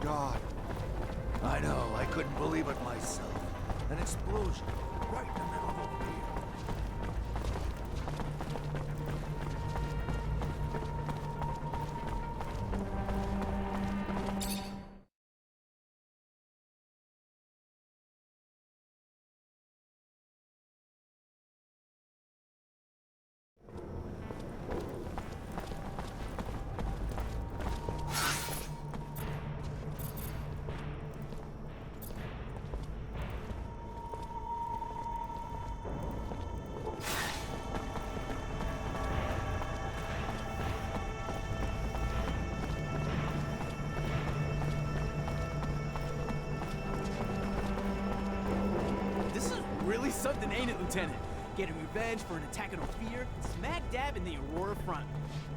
God. I know, I couldn't believe it myself. An explosion right in the middle of over here. Really something, ain't it, Lieutenant? Getting revenge for an attack on Ophir, smack dab in the Aurora front.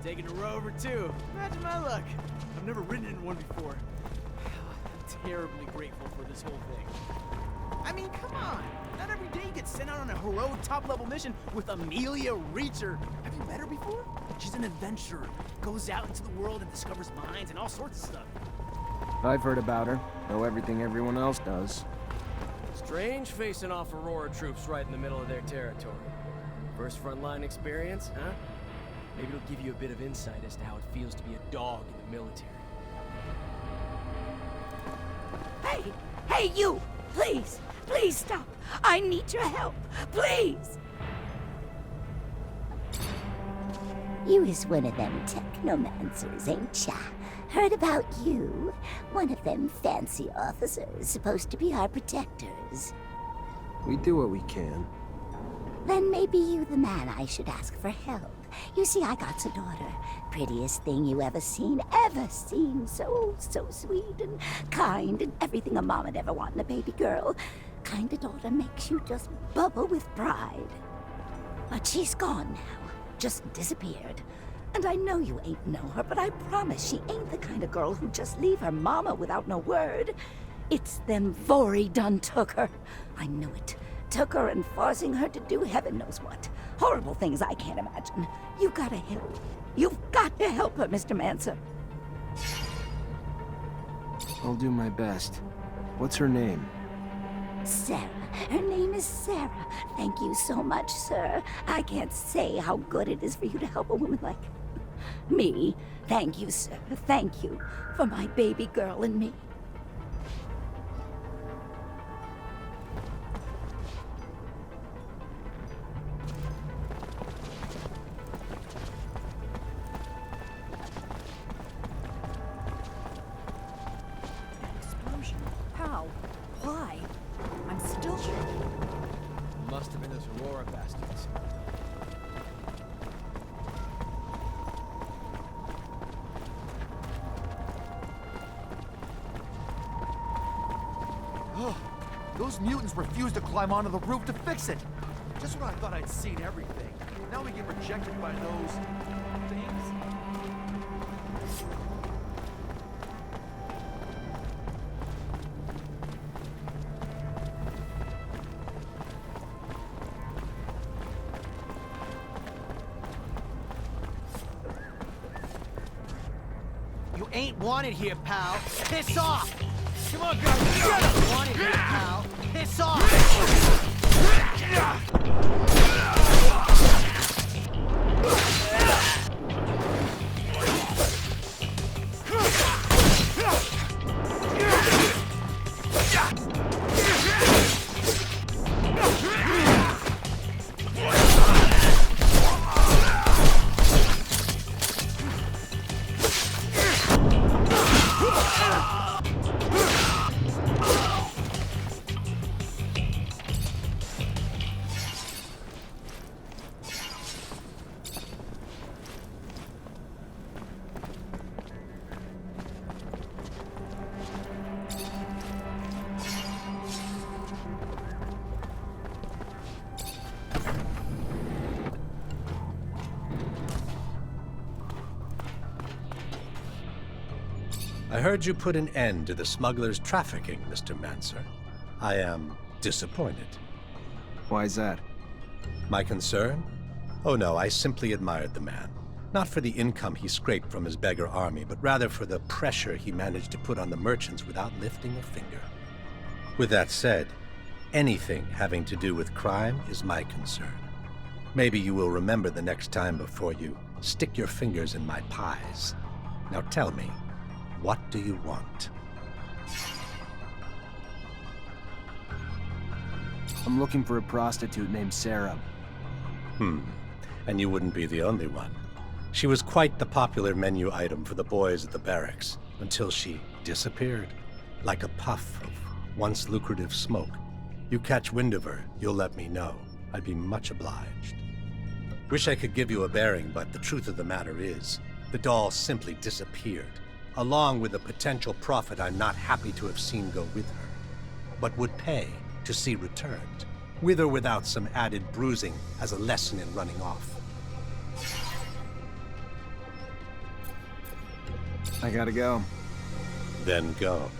Taking a rover, too. Imagine my luck. I've never ridden in one before. I'm terribly grateful for this whole thing. I mean, come on. Not every day you get sent out on a heroic top-level mission with Amelia Reacher. Have you met her before? She's an adventurer. Goes out into the world and discovers mines and all sorts of stuff. I've heard about her, know everything everyone else does. Strange facing off Aurora troops right in the middle of their territory. First frontline experience, huh? Maybe it'll give you a bit of insight as to how it feels to be a dog in the military. Hey! Hey, you! Please! Please stop! I need your help! Please! You is one of them Technomancers, ain't ya? Heard about you. One of them fancy officers supposed to be our protectors. We do what we can. Then maybe you the man I should ask for help. You see, I got a daughter. Prettiest thing you ever seen, ever seen. So sweet and kind and everything a mom'd ever want in a baby girl. Kind of daughter makes you just bubble with pride. But she's gone now. Just disappeared. And I know you ain't know her, but I promise she ain't the kind of girl who'd just leave her mama without no word. It's them Vori done took her. I knew it. Took her and forcing her to do heaven knows what. Horrible things I can't imagine. You gotta help. You've got to help her, Mr. Mancer. I'll do my best. What's her name? Sarah. Her name is Sarah. Thank you so much, sir. I can't say how good it is for you to help a woman like me. Thank you, sir. Thank you for my baby girl and me. Explosion? How? Why? I'm still here. Must have been those Aurora bastards. Those mutants refused to climb onto the roof to fix it. Just when I thought I'd seen everything. Now we get rejected by those things. You ain't wanted here, pal. Piss off! Come on, guys. Shut up! Wanted here, pal. Piss off! I heard you put an end to the smugglers' trafficking, Mr. Mancer. I am disappointed. Why's that? My concern? Oh no, I simply admired the man. Not for the income he scraped from his beggar army, but rather for the pressure he managed to put on the merchants without lifting a finger. With that said, anything having to do with crime is my concern. Maybe you will remember the next time before you stick your fingers in my pies. Now tell me, what do you want? I'm looking for a prostitute named Sarah. And you wouldn't be the only one. She was quite the popular menu item for the boys at the barracks, until she disappeared, like a puff of once lucrative smoke. You catch wind of her, you'll let me know. I'd be much obliged. Wish I could give you a bearing, but the truth of the matter is, the doll simply disappeared, along with the potential profit I'm not happy to have seen go with her, but would pay to see returned, with or without some added bruising as a lesson in running off. I gotta go. Then go.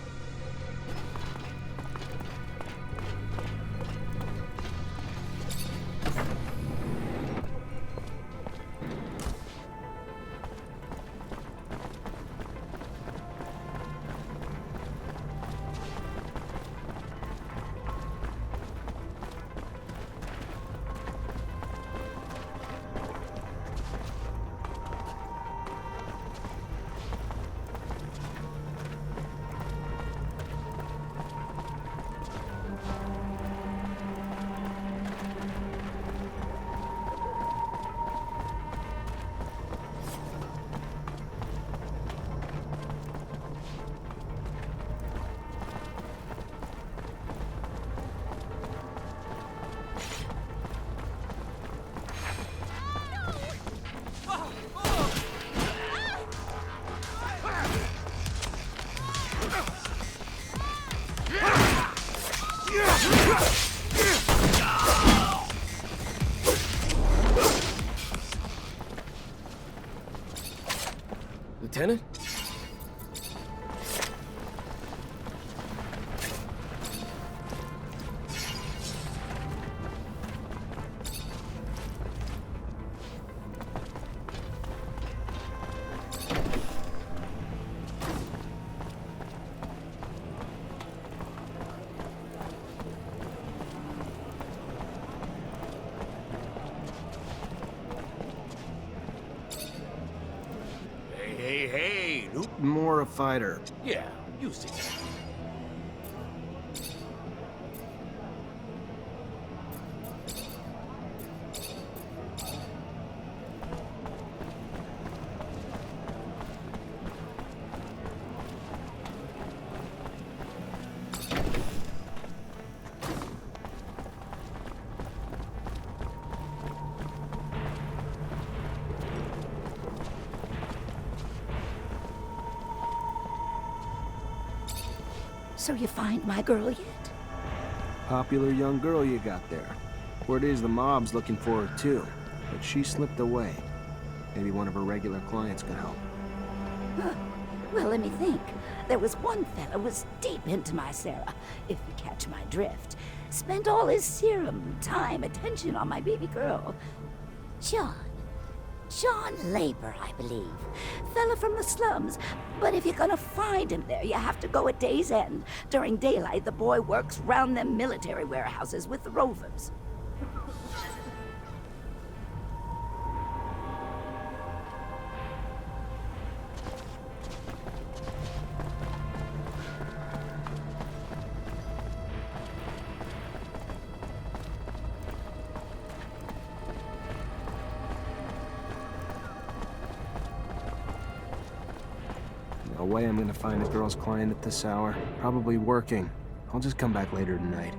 Lieutenant? Hey, Noop. More a fighter. Yeah, you see. So you find my girl yet? Popular young girl you got there. Word is the mob's looking for her too, but she slipped away. Maybe one of her regular clients could help. Huh. Well, let me think. There was one fella was deep into my Sarah, if you catch my drift. Spent all his serum, time, attention on my baby girl. John Labor, I believe. Fella from the slums. But if you're gonna find him there, you have to go at day's end. During daylight, the boy works round them military warehouses with the rovers. No way I'm gonna find a girl's client at this hour. Probably working. I'll just come back later tonight.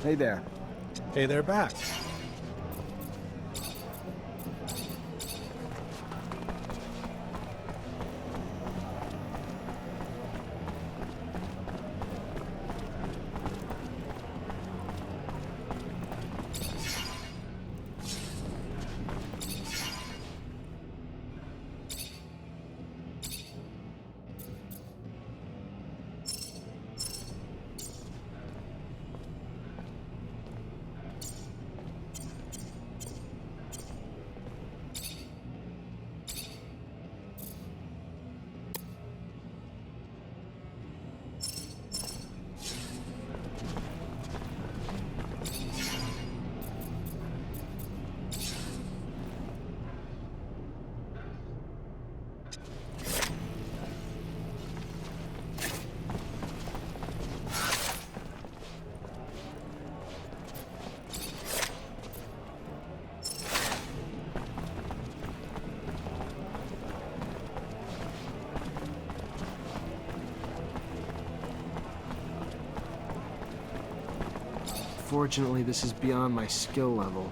Hey there. Hey, they're back. Fortunately, this is beyond my skill level.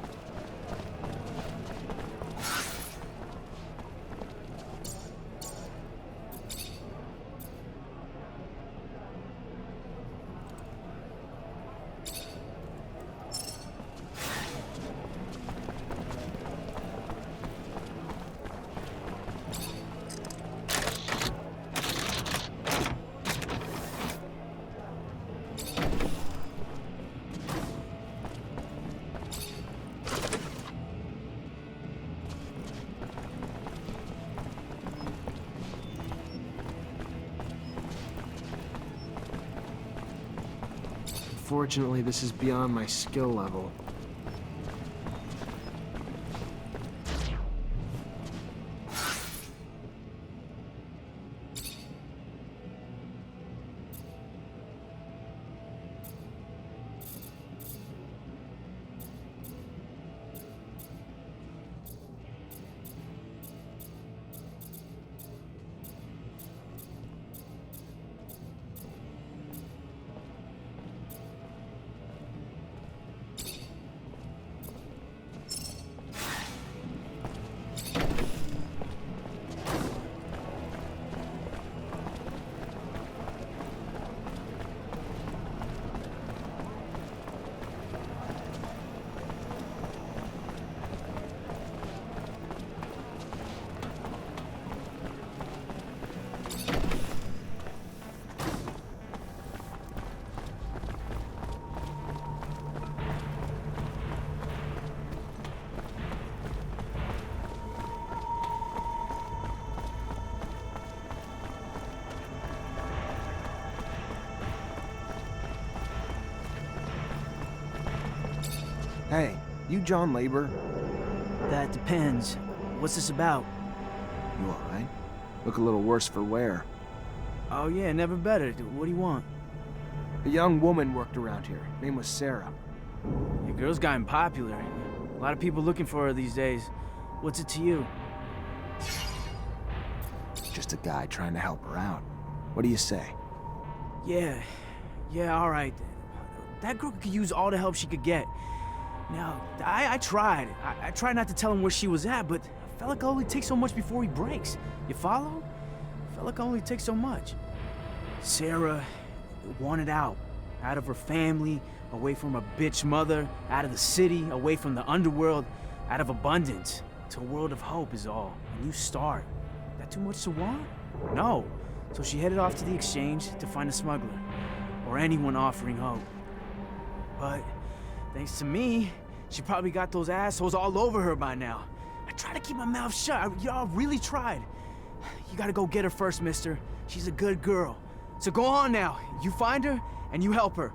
Fortunately, this is beyond my skill level. Hey, you John Labor? That depends. What's this about? You alright? Look a little worse for wear. Oh yeah, never better. What do you want? A young woman worked around here. Name was Sarah. Your girl's gotten popular. A lot of people looking for her these days. What's it to you? Just a guy trying to help her out. What do you say? Yeah, alright. That girl could use all the help she could get. Now, I tried. I tried not to tell him where she was at, but I felt like it only takes so much before he breaks. You follow? I felt like it only takes so much. Sarah wanted out of her family, away from her bitch mother, out of the city, away from the underworld, out of abundance, to a world of hope is all. A new start. That too much to want? No. So she headed off to the exchange to find a smuggler, or anyone offering hope. But thanks to me, she probably got those assholes all over her by now. I tried to keep my mouth shut. Y'all really tried. You gotta go get her first, mister. She's a good girl. So go on now. You find her, and you help her.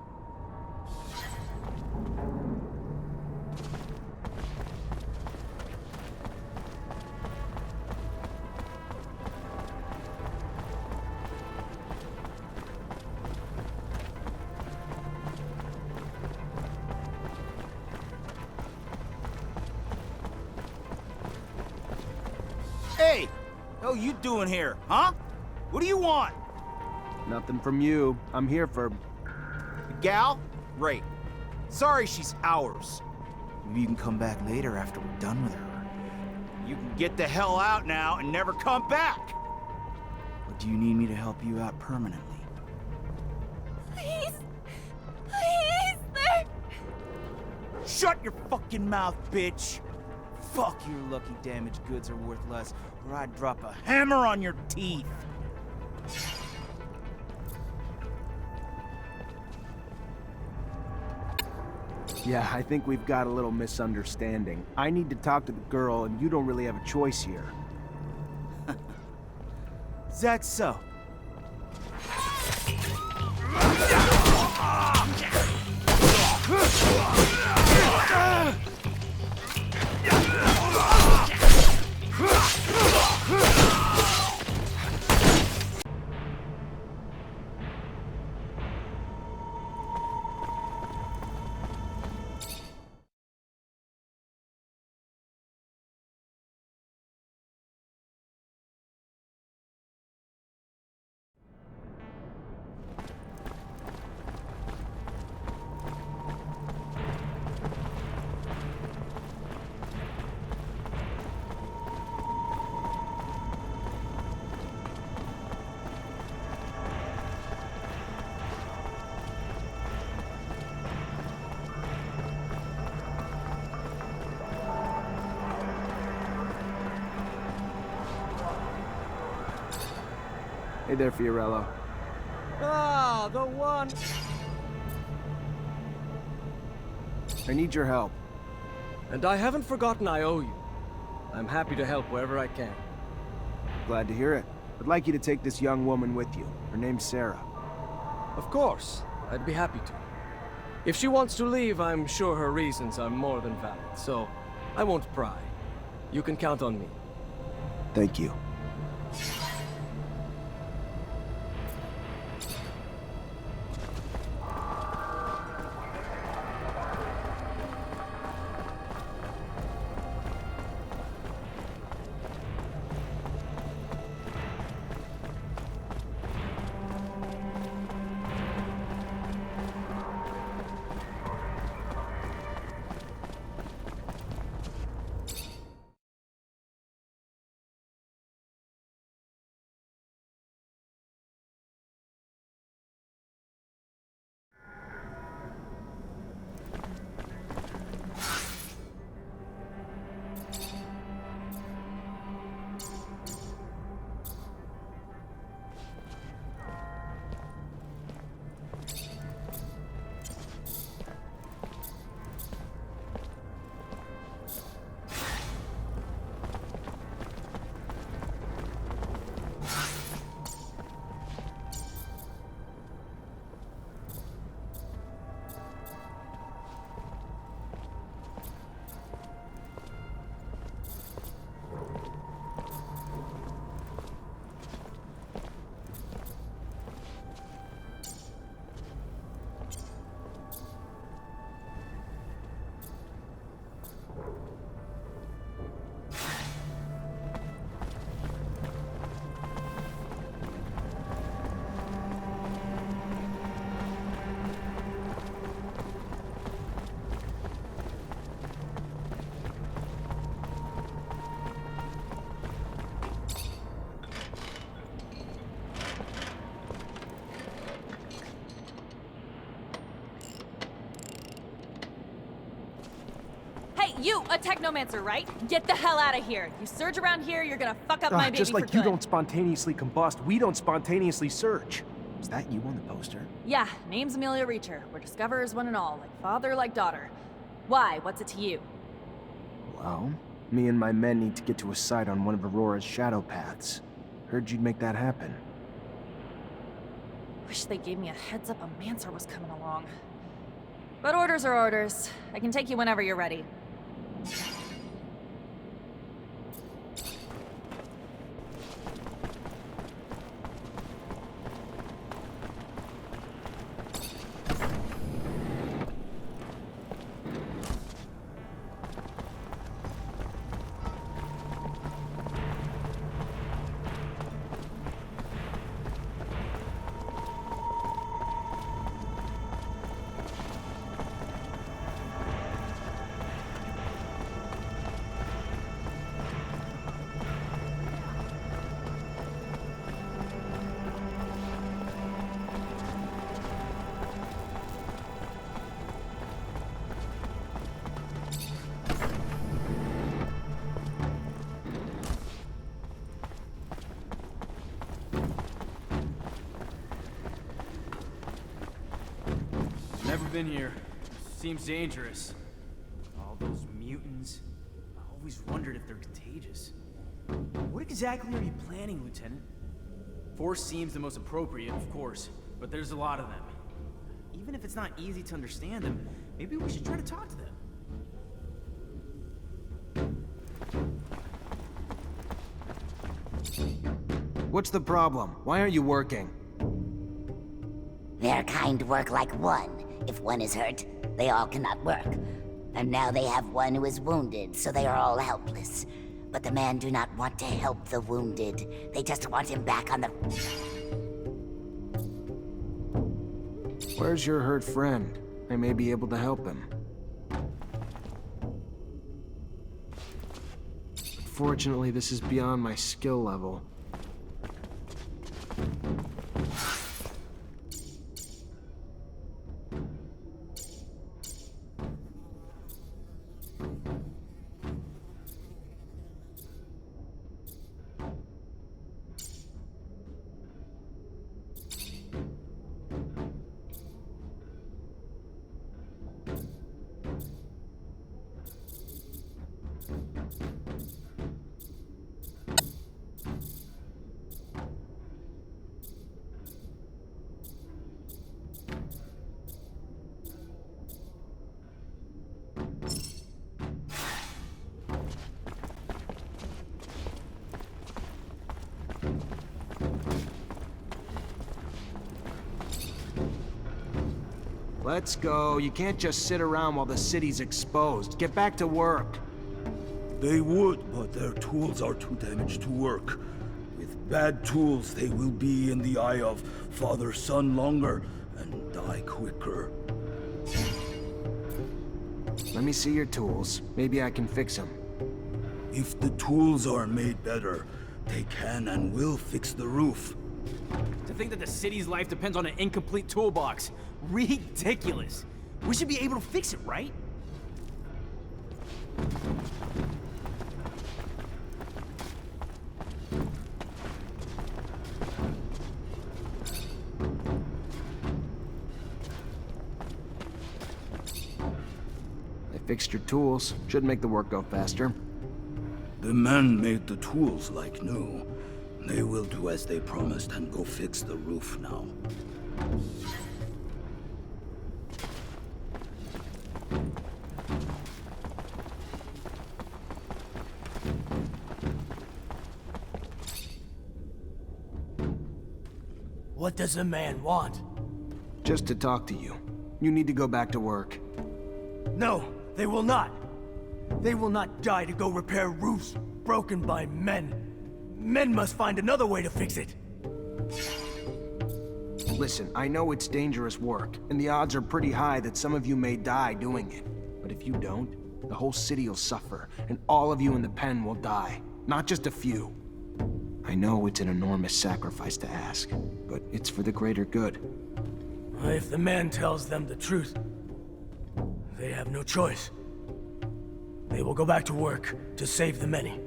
Hey! What you doing here, huh? What do you want? Nothing from you. I'm here for... The gal? Great. Sorry she's ours. Maybe you can come back later after we're done with her. You can get the hell out now and never come back! Or do you need me to help you out permanently? Please! Please! There! Shut your fucking mouth, bitch! Fuck, your lucky damaged goods are worth less, or I'd drop a hammer on your teeth! Yeah, I think we've got a little misunderstanding. I need to talk to the girl, and you don't really have a choice here. Is that so? Hey there, Fiorello. Ah, the one. I need your help. And I haven't forgotten I owe you. I'm happy to help wherever I can. Glad to hear it. I'd like you to take this young woman with you. Her name's Sarah. Of course, I'd be happy to. If she wants to leave, I'm sure her reasons are more than valid, so I won't pry. You can count on me. Thank you. You, a Technomancer, right? Get the hell out of here. You surge around here, you're gonna fuck up my baby just like for you good. don't spontaneously combust, we don't spontaneously search. Is that you on the poster? Yeah, name's Amelia Reacher. We're discoverers one and all, like father, like daughter. Why? What's it to you? Well, me and my men need to get to a site on one of Aurora's shadow paths. Heard you'd make that happen. Wish they gave me a heads up a Mancer was coming along. But orders are orders. I can take you whenever you're ready. I've been here. Seems dangerous. All those mutants. I always wondered if they're contagious. What exactly are you planning, Lieutenant? Force seems the most appropriate, of course, but there's a lot of them. Even if it's not easy to understand them, maybe we should try to talk to them. What's the problem? Why aren't you working? Their kind work like one. If one is hurt, they all cannot work. And now they have one who is wounded, so they are all helpless. But the men do not want to help the wounded. They just want him back on the... Where's your hurt friend? I may be able to help him. Fortunately, this is beyond my skill level. Let's go. You can't just sit around while the city's exposed. Get back to work. They would, but their tools are too damaged to work. With bad tools, they will be in the eye of father-son longer and die quicker. Let me see your tools. Maybe I can fix them. If the tools are made better, they can and will fix the roof. To think that the city's life depends on an incomplete toolbox. Ridiculous. We should be able to fix it, right? I fixed your tools. Should make the work go faster. The men made the tools like new. They will do as they promised and go fix the roof now. What does the man want? Just to talk to you. You need to go back to work. No, they will not. They will not die to go repair roofs broken by men. Men must find another way to fix it. Listen, I know it's dangerous work, and the odds are pretty high that some of you may die doing it. But if you don't, the whole city will suffer, and all of you in the pen will die. Not just a few. I know it's an enormous sacrifice to ask, but it's for the greater good. If the man tells them the truth, they have no choice. They will go back to work to save the many.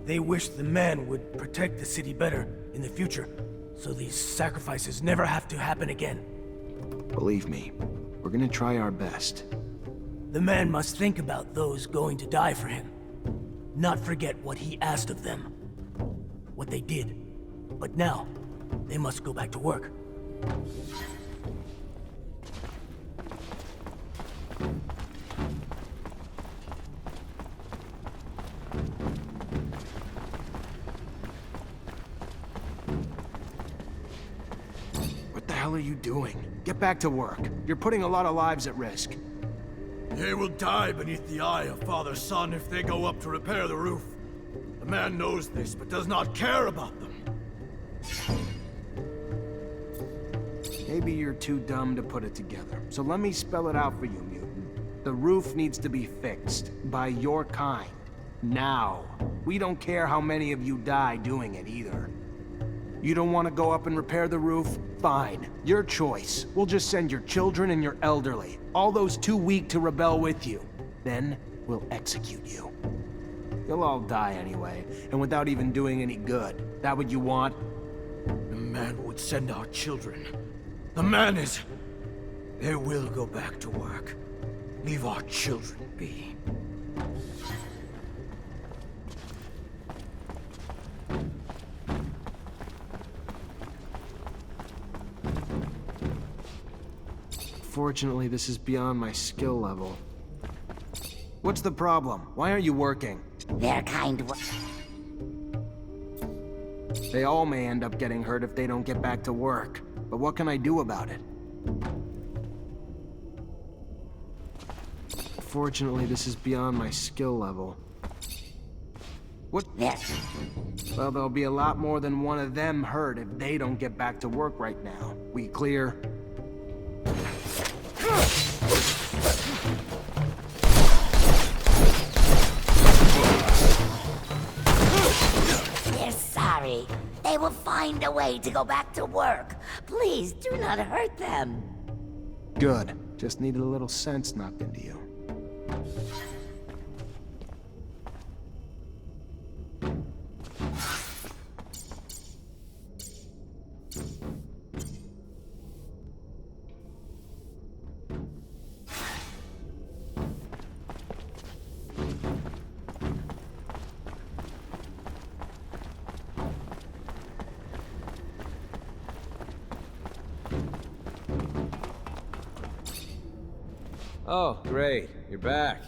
They wish the man would protect the city better in the future, so these sacrifices never have to happen again. Believe me, we're gonna try our best. The man must think about those going to die for him. Not forget what he asked of them. What they did. But now, they must go back to work. What the hell are you doing? Get back to work. You're putting a lot of lives at risk. They will die beneath the eye of father-son if they go up to repair the roof. The man knows this, but does not care about them. Maybe you're too dumb to put it together. So let me spell it out for you, mutant. The roof needs to be fixed. By your kind. Now. We don't care how many of you die doing it either. You don't want to go up and repair the roof? Fine. Your choice. We'll just send your children and your elderly. All those too weak to rebel with you. Then, we'll execute you. You'll all die anyway, and without even doing any good. That what you want? The man would send our children. The man is... They will go back to work. Leave our children be. Fortunately, this is beyond my skill level. What's the problem? Why aren't you working? They're kind of... They all may end up getting hurt if they don't get back to work. But what can I do about it? Fortunately, this is beyond my skill level. What? Well, there'll be a lot more than one of them hurt if they don't get back to work right now. We clear? They're sorry. They will find a way to go back to work. Please do not hurt them. Good. Just needed a little sense knocked into you. Oh, great. You're back.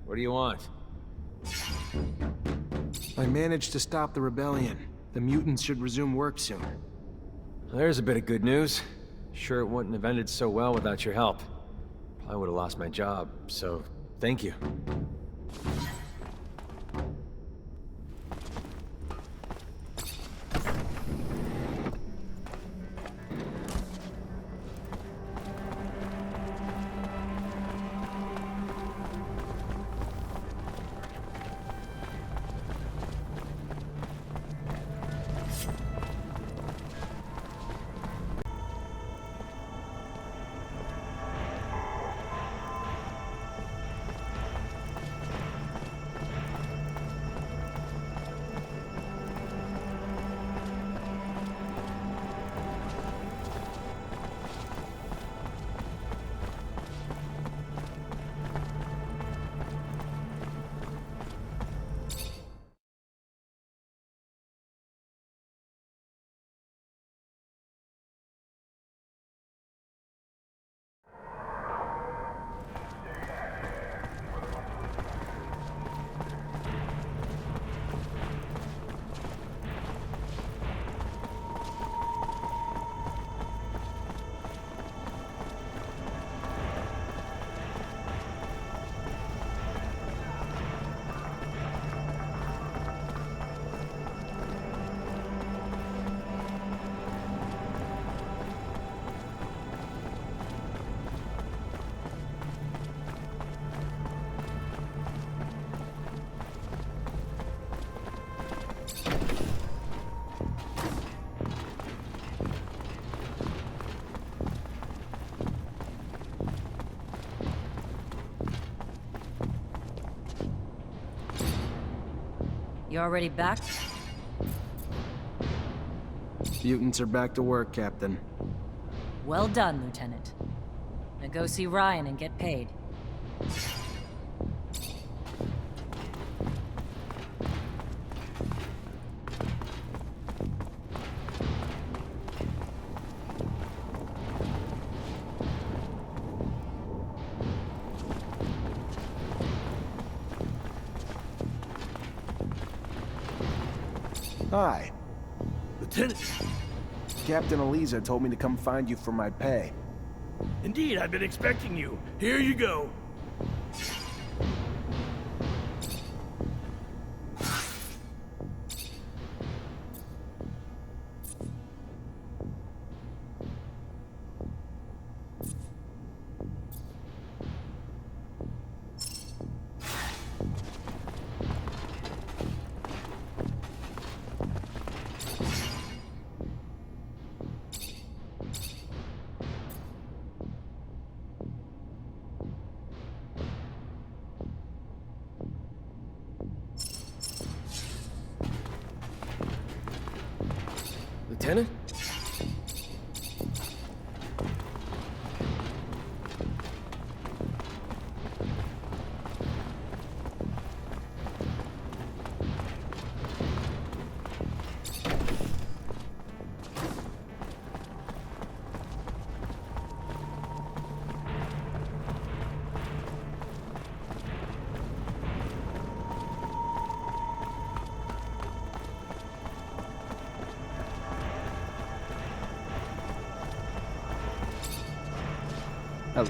What do you want? I managed to stop the rebellion. The mutants should resume work soon. Well, there's a bit of good news. Sure it wouldn't have ended so well without your help. I would have lost my job, so thank you. You already back? Mutants are back to work, Captain. Well done, Lieutenant. Now go see Ryan and get paid. Hi. Lieutenant! Captain Eliza told me to come find you for my pay. Indeed, I've been expecting you. Here you go. Lieutenant? Hello.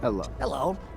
Hello. Hello.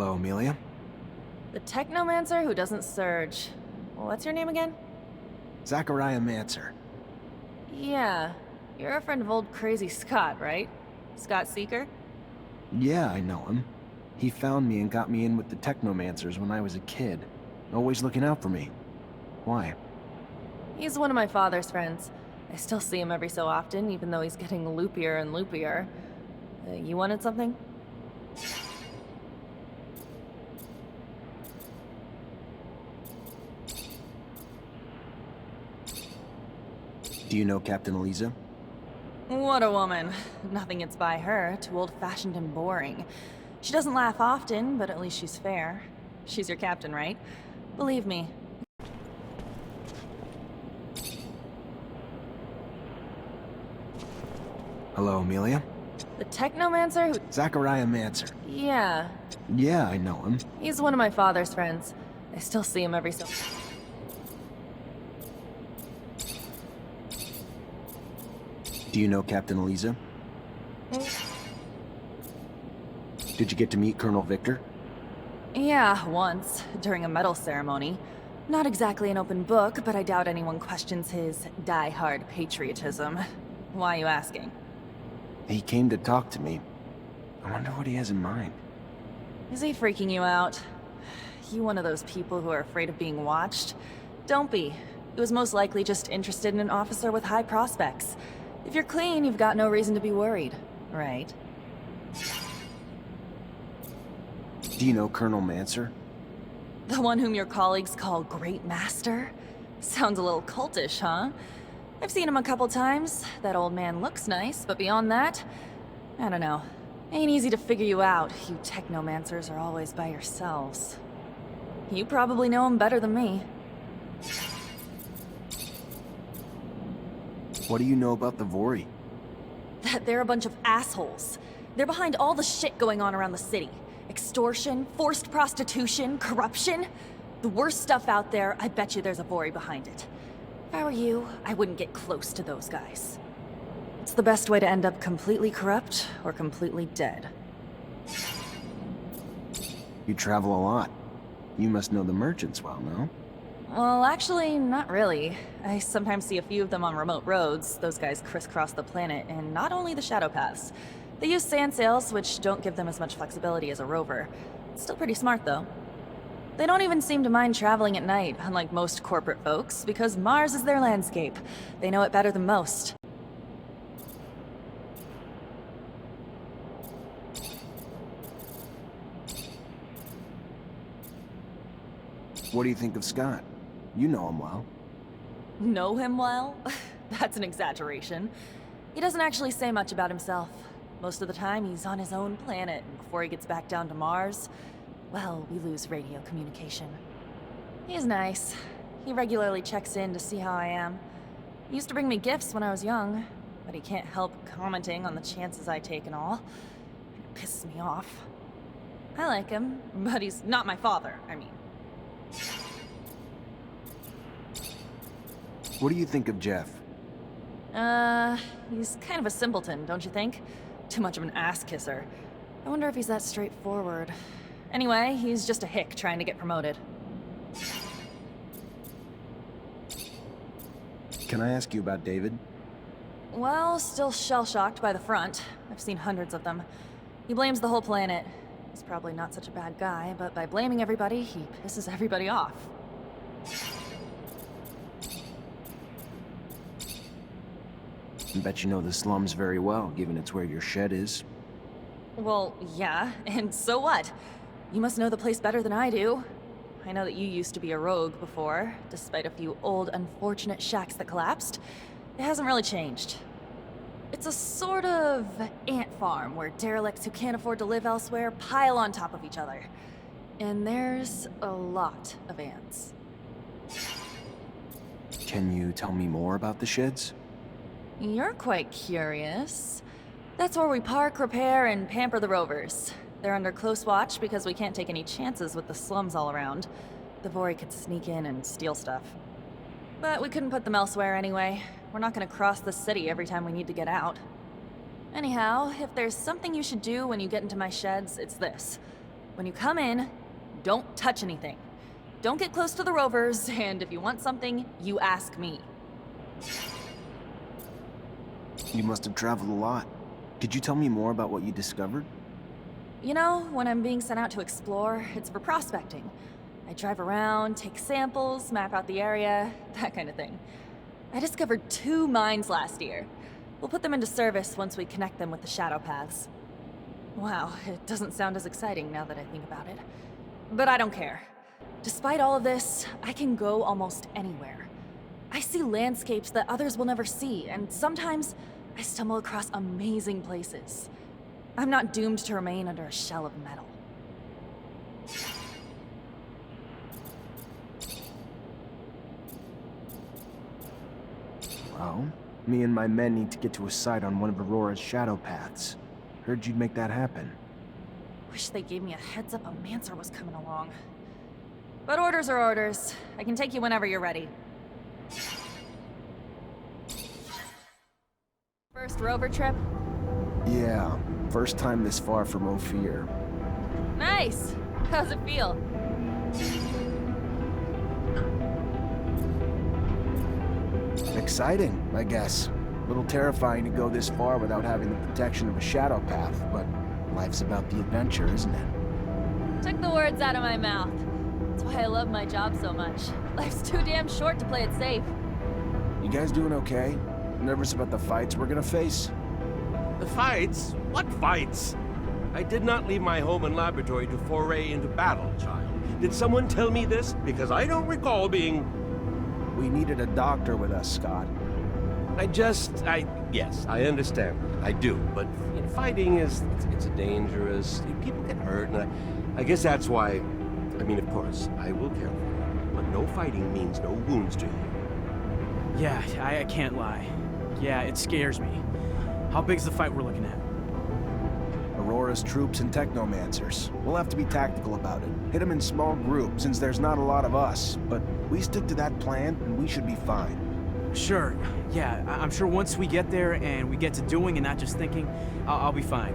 Hello, Amelia. The Technomancer who doesn't surge. What's your name again? Zachariah Mancer. Yeah, you're a friend of old crazy Scott, right? Scott Seeker? Yeah, I know him. He found me and got me in with the Technomancers when I was a kid. Always looking out for me. Why? He's one of my father's friends. I still see him every so often, even though he's getting loopier and loopier. You wanted something? Do you know Captain Eliza? What a woman. Nothing gets by her. Too old-fashioned and boring. She doesn't laugh often, but at least she's fair. She's your captain, right? Believe me. Hello, Amelia. The Technomancer who... Zachariah Mancer. Yeah. Yeah, I know him. He's one of my father's friends. I still see him every so... Do you know Captain Eliza? Did you get to meet Colonel Victor? Yeah, once, during a medal ceremony. Not exactly an open book, but I doubt anyone questions his die-hard patriotism. Why are you asking? He came to talk to me. I wonder what he has in mind. Is he freaking you out? You one of those people who are afraid of being watched? Don't be. He was most likely just interested in an officer with high prospects. If you're clean, you've got no reason to be worried, right? Do you know Colonel Mancer? The one whom your colleagues call Great Master? Sounds a little cultish, huh? I've seen him a couple times. That old man looks nice, but beyond that, I don't know. Ain't easy to figure you out. You Technomancers are always by yourselves. You probably know him better than me. What do you know about the Vori? That they're a bunch of assholes. They're behind all the shit going on around the city. Extortion, forced prostitution, corruption. The worst stuff out there, I bet you there's a Vori behind it. If I were you, I wouldn't get close to those guys. It's the best way to end up completely corrupt or completely dead. You travel a lot. You must know the merchants well, no? Well, actually, not really. I sometimes see a few of them on remote roads. Those guys crisscross the planet, and not only the shadow paths. They use sand sails, which don't give them as much flexibility as a rover. Still pretty smart, though. They don't even seem to mind traveling at night, unlike most corporate folks, because Mars is their landscape. They know it better than most. What do you think of Scott? You know him well. Know him well? That's an exaggeration. He doesn't actually say much about himself. Most of the time, he's on his own planet, and before he gets back down to Mars, well, we lose radio communication. He's nice. He regularly checks in to see how I am. He used to bring me gifts when I was young, but he can't help commenting on the chances I take and all. It pisses me off. I like him, but he's not my father, I mean. What do you think of Jeff? He's kind of a simpleton, don't you think? Too much of an ass-kisser. I wonder if he's that straightforward. Anyway, he's just a hick trying to get promoted. Can I ask you about David? Well, still shell-shocked by the front. I've seen hundreds of them. He blames the whole planet. He's probably not such a bad guy, but by blaming everybody, he pisses everybody off. I bet you know the slums very well, given it's where your shed is. Well, yeah, and so what? You must know the place better than I do. I know that you used to be a rogue before, despite a few old, unfortunate shacks that collapsed. It hasn't really changed. It's a sort of ant farm where derelicts who can't afford to live elsewhere pile on top of each other. And there's a lot of ants. Can you tell me more about the sheds? You're quite curious. That's where we park, repair, and pamper the rovers. They're under close watch because we can't take any chances with the slums all around. The Vori could sneak in and steal stuff. But we couldn't put them elsewhere anyway. We're not gonna cross the city every time we need to get out. Anyhow, if there's something you should do when you get into my sheds, it's this. When you come in, don't touch anything. Don't get close to the rovers, and if you want something, you ask me. You must have traveled a lot. Could you tell me more about what you discovered? You know, when I'm being sent out to explore, it's for prospecting. I drive around, take samples, map out the area, that kind of thing. I discovered 2 mines last year. We'll put them into service once we connect them with the shadow paths. Wow, it doesn't sound as exciting now that I think about it. But I don't care. Despite all of this, I can go almost anywhere. I see landscapes that others will never see, and sometimes I stumble across amazing places. I'm not doomed to remain under a shell of metal. Well, me and my men need to get to a site on one of Aurora's shadow paths. Heard you'd make that happen. Wish they gave me a heads up a Mancer was coming along. But orders are orders. I can take you whenever you're ready. First rover trip? Yeah, first time this far from Ophir. Nice! How's it feel? Exciting, I guess. A little terrifying to go this far without having the protection of a shadow path, but life's about the adventure, isn't it? Took the words out of my mouth. That's why I love my job so much. Life's too damn short to play it safe. You guys doing okay? Nervous about the fights we're gonna face? The fights? What fights? I did not leave my home and laboratory to foray into battle, child. Did someone tell me this? Because I don't recall being... We needed a doctor with us, Scott. Yes, I understand. I do. But fighting it's dangerous. People get hurt, and I guess that's why... I mean, of course, I will care for you. But no fighting means no wounds to you. Yeah, I can't lie. Yeah, it scares me. How big's the fight we're looking at? Aurora's troops and Technomancers. We'll have to be tactical about it. Hit them in small groups, since there's not a lot of us. But we stick to that plan, and we should be fine. Sure. Yeah, I'm sure once we get there and we get to doing and not just thinking, I'll be fine.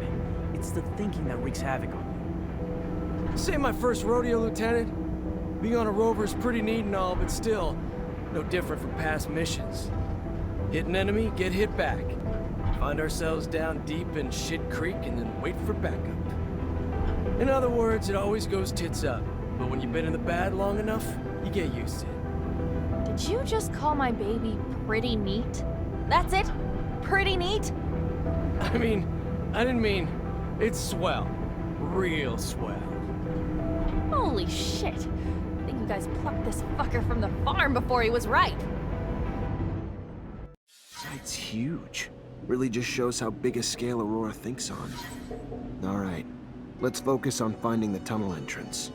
It's the thinking that wreaks havoc on me. This ain't my first rodeo, Lieutenant. Being on a rover is pretty neat and all, but still, no different from past missions. Hit an enemy, get hit back. Find ourselves down deep in Shit Creek and then wait for backup. In other words, it always goes tits up. But when you've been in the bad long enough, you get used to it. Did you just call my baby pretty neat? That's it? Pretty neat? I didn't mean, it's swell. Real swell. Holy shit. I think you guys plucked this fucker from the farm before he was ripe. It's huge. Really just shows how big a scale Aurora thinks on. All right, let's focus on finding the tunnel entrance.